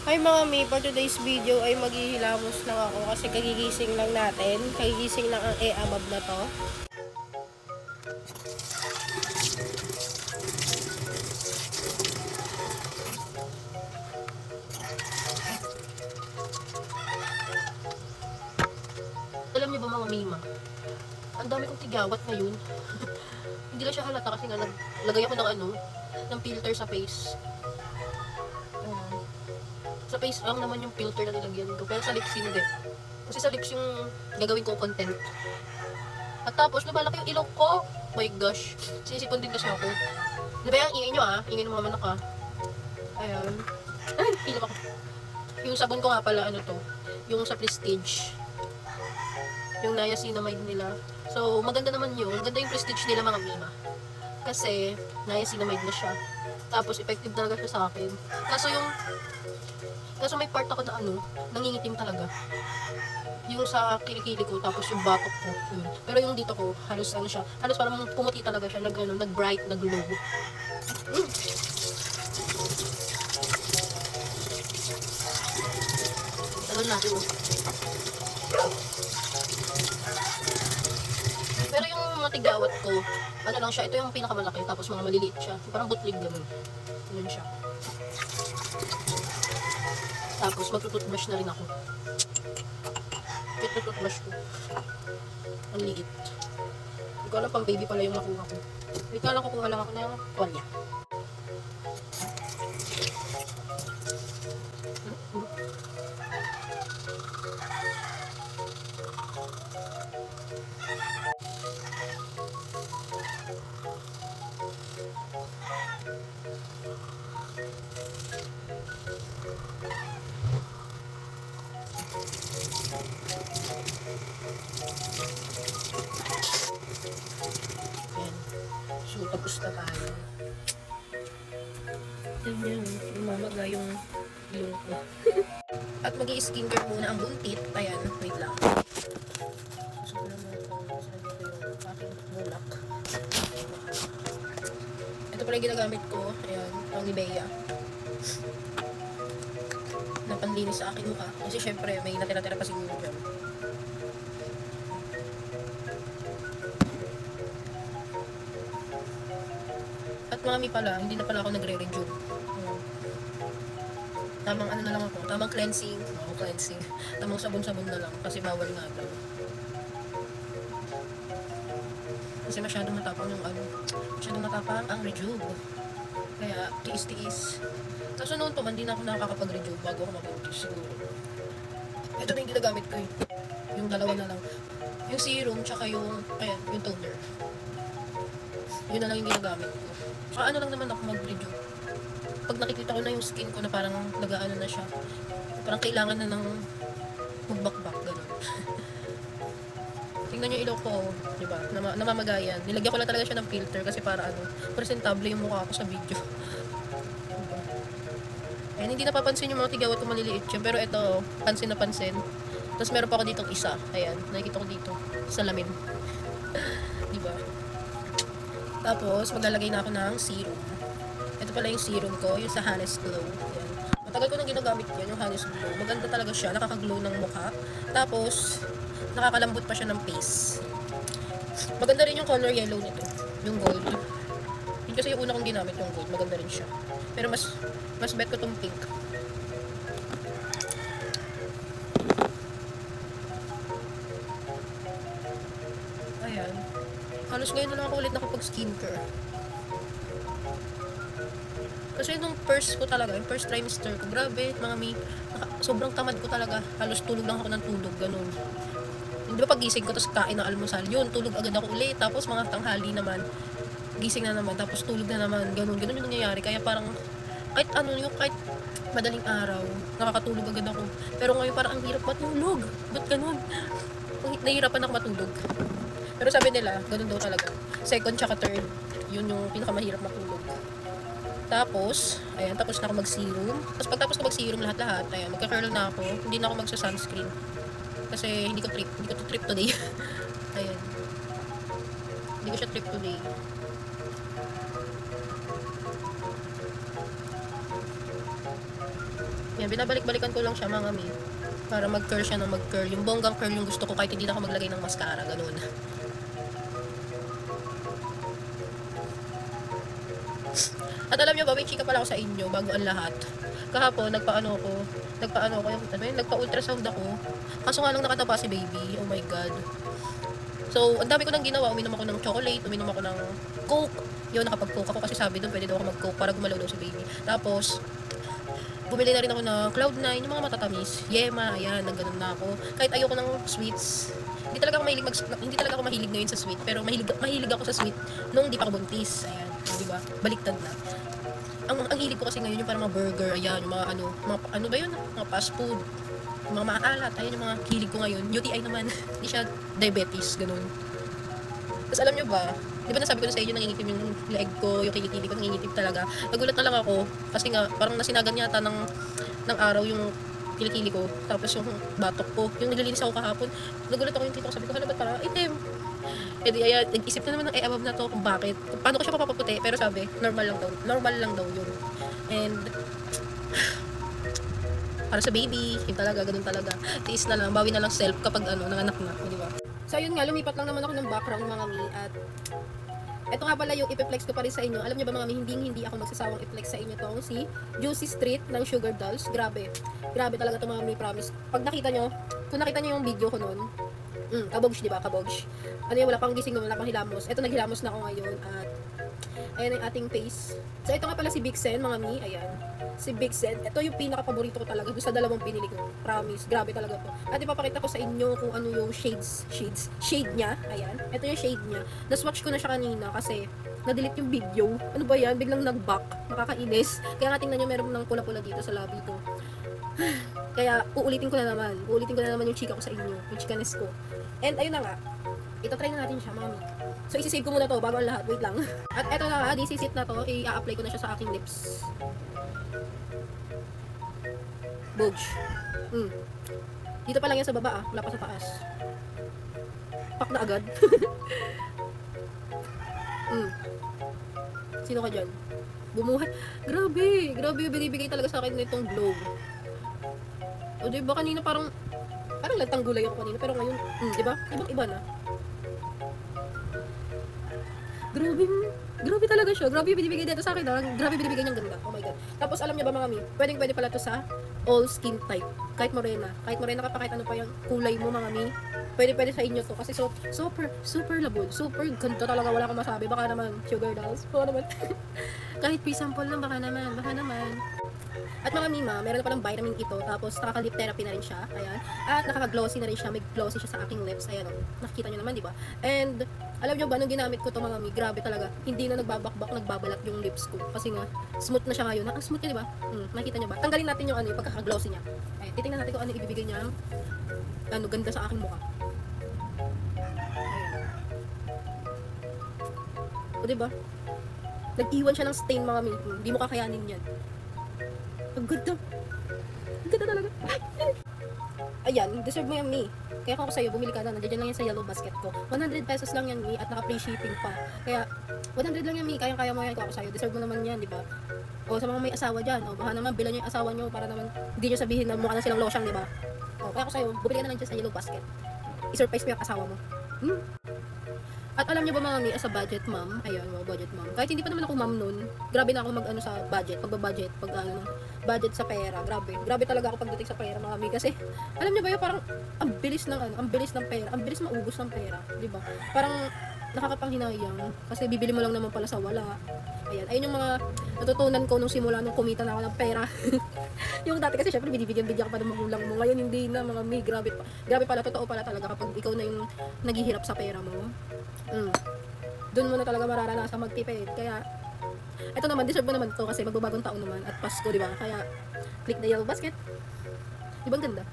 Hi mga mi, for today's video ay maghihilamos lang ako kasi kagigising lang natin. Kagigising lang ang e-abab na to. Alam niyo ba mga mima? Ang dami kong tigawat ngayon. Hindi lang siya halata kasi nga naglagay ako ng filter sa face. Sa face lang naman yung filter na nilagyan ko. Pero sa lips hindi. Kasi sa lips yung gagawin kong content. At tapos, lumalaki yung ilong ko. My gosh. Sinisipon din kasi ako. Di ba yung ingay nyo Ingay ng mga manak Ayan. Ay, ilok ako. Yung sabon ko nga pala, yung sa Prestige. Yung niacinamide nila. So, maganda naman yun. Maganda yung Prestige nila mga mima. Kasi, niacinamide na siya. Tapos, effective talaga siya sa akin. Kaso may part ako na nangingitim talaga. Yung sa kilikili ko, tapos yung batok ko. Yun. Pero yung dito ko, halos siya. Halos parang pumuti talaga siya. Nag-bright, nag-glow. Talon natin Pero yung mga tigawat ko, lang siya. Ito yung pinakamalaki, tapos mga maliliit siya. Parang butlig ganun. Yun siya. Tapos magtututbrush na rin ako. Tututbrush ko. Ang liit. Hindi ko alam pang baby pala yung nakuha ko. Wait lang, kukuha lang ako ng tuwalya. So, tapos na tayo. Yan, mamaga yung ilong ko. At mag-i-skincare muna ang buntit. Ayan, wait lang. Susunan mo ito. Susunan dito yung aking mulak. Ito pala yung ginagamit ko. Ayan, ang Nivea. Na panlinis sa aking mukha. Kasi syempre, may natira-tira pa siguro dyan. At mami pala, hindi na pala ako nagre-rejuve. Tamang na lang ako. Tamang cleansing. Cleansing. Tamang sabon-sabon na lang. Kasi bawal nga daw. Kasi masyadong matapang masyadong matapang ang rejuve. Kaya, tiis-tiis. Kaso noon pa man, hindi na ako nakakapag-rejuve bago ako mag-rejuve siguro. Ito na yung ginagamit ko Yung dalawa na lang. Yung serum, tsaka yung toner. Yun na lang yung ginagamit ko. Tsaka lang naman ako mag-rejuve. Pag nakikita ko na yung skin ko na parang nag-aano na siya. Parang kailangan na ng magbakbak, gano'n. Tingnan nyo ilaw ko, diba? Namamagayan. Nilagyan ko lang talaga siya ng filter kasi para presentable yung mukha ko sa video. Diba? Ayan, hindi napapansin yung mga tigawat ko maliliit yun. Pero ito, pansin na pansin. Tapos meron pa ako ditong isa. Ayan, nakikita ko dito. Salamin. Diba? Tapos, maglalagay na ako ng serum. Ito pala yung serum ko, yung sa Hanes Glow. Ayan. Matagal ko nang ginagamit yan, yung Hanes Glow. Maganda talaga siya, nakaka-glow ng mukha. Tapos, nakakalambot pa siya ng face. Maganda rin yung color yellow nito, yung gold. Yun kasi yung una kong ginamit, yung gold. Maganda rin siya. Pero mas bet ko tong pink. Ayan. Halos ngayon na lang ako ulit nakapag-skincare. Kasi nung first ko talaga, yung first trimester ko, grabe, mga sobrang tamad ko talaga. Halos tulog lang ako ng tulog, ganun. Hindi ba pagising ko, tapos kain ng almusal, yun, tulog agad ako ulit. Tapos mga tanghali naman, gising na naman, tapos tulog na naman, ganun yung nangyayari. Kaya parang, kahit madaling araw, nakakatulog agad ako. Pero ngayon parang ang hirap matulog. Ba't ganun? Nahihirapan ako matulog. Pero sabi nila, ganun daw talaga. Second tsaka third, yun yung pinakamahirap matulog. Tapos, ayan, tapos na ako mag-serum. Tapos pagtapos ko mag-serum lahat-lahat, ayan, magka-curl na ako. Hindi na ako magsa-sunscreen. Kasi hindi ko to trip today. Ayan. Hindi ko siya trip today. Yan, binabalik-balikan ko lang siya mga mi. Para mag-curl siya ng mag-curl. Yung bonggang curl yung gusto ko kahit hindi na ako maglagay ng mascara. Ganun. At alam nyo ba, may chika pala ako sa inyo bago ang lahat. Kahapon, nagpa-ano ko, nagpa-ultrasound ako. Kaso nga lang nakatapa si baby. Oh my God. So, ang dami ko nang ginawa. Uminom ako ng chocolate, uminom ako ng Coke. Yun, nakapag-Coke ako kasi sabi doon, pwede daw ako mag-Coke para gumalaw daw si baby. Tapos, bumili na rin ako ng Cloud9, yung mga matatamis. Yema, ayan, nagganon na ako. Kahit ayoko ng sweets. Hindi talaga ako mahilig ngayon sa sweet, pero mahilig ako sa sweet nung di pa ako buntis. Ayan, di ba? Baliktad na. Ang hilig ko kasi ngayon yung parang mga burger, ayan, yung mga ano ba yun? Mga fast food. Yung mga maalat, ayan yung mga hilig ko ngayon. UTI naman, hindi siya diabetes, ganun. Tapos alam nyo ba, di ba nasabi ko na sa inyo nangingitim yung leg ko, yung kilikili ko nangingitim talaga. Nagulat na lang ako, kasi nga, parang nasinagan yata ng araw yung kilikili ko. Tapos yung batok ko, yung nililinis ako kahapon, nagulat ako yung tito ko, sabi ko, hala ba't parang itim? E di, ayan, nag-isip na naman ng above na to kung bakit. Paano ko siya papaputi, pero sabi, normal lang daw yun. And, para sa baby, yun talaga, ganun talaga. Tiis na lang, bawi na lang self kapag nanganak na, di ba? So yun nga, lumipat lang naman ako ng background mga mi, at eto nga pala yung ipiplex ko pa rin sa inyo. Alam niyo ba mga mi, hindi ako magsasawang i-flex sa inyo tong si Juicy Street ng Sugar Dolls. Grabe talaga to mga mi, promise. Pag nakita nyo, kung nakita nyo yung video ko noon, kabog, di ba? Kabog. Ano yung wala pang gising noon, wala pang hilamos. Eto naghilamos na ako ngayon, at ayan ang ating face. So ito nga pala si Big Sen mga mi, ayan. Si Big Sen, ito yung pinaka-paborito ko talaga doon sa dalawang binili ko. Promise, grabe talaga to. At ipapakita ko sa inyo kung ano yung shade niya. Ayan, ito yung shade niya. Na-swatch ko na siya kanina kasi na-delete yung video. Ano ba yan? Biglang nag-back. Nakakainis. Kaya nga tingnan nyo, meron ng pula-pula dito sa labi ko. Kaya uulitin ko na naman. Yung chika ko sa inyo. Yung chikanes ko. And ayun na nga. Ito-try na natin siya, mami. So, isi-save ko muna to bago ang lahat. Wait lang. At eto na nga, this is it na to. I-apply ko na siya sa aking lips. Boge. Dito pa lang yan sa baba wala pa sa taas. Pak na agad. Sino ka dyan? Bumuhay. Grabe yung binibigay talaga sa akin nitong globe. O diba kanina parang lantang gulay ako kanina, pero ngayon, diba? Ibang-iba na. Grabe talaga siya. Grabe yung binibigay dito sa akin. Grabe binibigay niyang ganda. Oh my God. Tapos alam niyo ba mga mi, pwede pala to sa all skin type. Kahit morena ka pa, kahit ano pa yung kulay mo mga mi. Pwede sa inyo to. Kasi super labon. Super ganda talaga. Wala akong masabi. Baka naman, Sugar Dolls. Baka naman. Kahit pre-sample lang, baka naman. At mga mima, meron na palang vitamin ito. Tapos nakaka-lip therapy na rin siya. Ayan. At nakaka-glossy na rin siya. May glossy siya sa aking lips. Ayan. Nakikita nyo naman, di ba? And alam nyo ba, nung ginamit ko to mga mi, grabe talaga. Hindi na nagbabakbak, nagbabalat yung lips ko. Kasi nga, smooth na siya ngayon. Smooth niya, di ba? Nakita nyo ba? Tanggalin natin yung yung pagkaka-glossy niya. Ayan. Titingnan natin kung ano ibibigay niya. Ganda sa aking mukha. Ayan. O, di ba? Nag-iwan siya ng stain mga mi. Hindi mo kakayanin yan. Ang ganda. Ang ganda talaga. Ayan, deserve mo yan, mi. Kaya kung ako sa'yo, bumili ka na. Nandiyan lang yan sa yellow basket ko. 100 pesos lang yan, mi. At naka-free shipping pa. Kaya, 100 lang yan, mi. Kayang-kaya mo yan kung ako sa'yo. Deserve mo naman yan, di ba? O sa mga may asawa dyan. O baka naman, bilan nyo yung asawa nyo para naman hindi nyo sabihin na mukha na silang losyang, di ba? O kaya ako sa'yo, bumili ka na lang dyan sa yellow basket. I-surprise mo yung asawa mo. At alam niyo ba mga mi, as a budget mom, ayun, mga budget mom. Kahit hindi pa naman ako mom noon, grabe na ako mag-ano sa budget, pagbabudget, budget sa pera. Grabe talaga ako pagdating sa pera mga mi kasi alam niyo ba 'yung parang ang bilis ng pera, ang bilis maubos ng pera, 'di ba? Parang nakakapanghinayang kasi bibili mo lang naman pala sa wala. Ayun yung mga natutunan ko nung simula nung kumita na ako ng pera. Yung dati kasi syempre binibigyan ka pa ng magulang mo. Ngayon hindi na mga mi, grabe pala, totoo pala talaga kapag ikaw na yung naghihirap sa pera mo. Doon mo na talaga mararanasan magtipid. Kaya ito naman, deserve mo naman to kasi magbabagong taon naman at Pasko, di ba? Kaya click the yellow basket. Di ba ang ganda?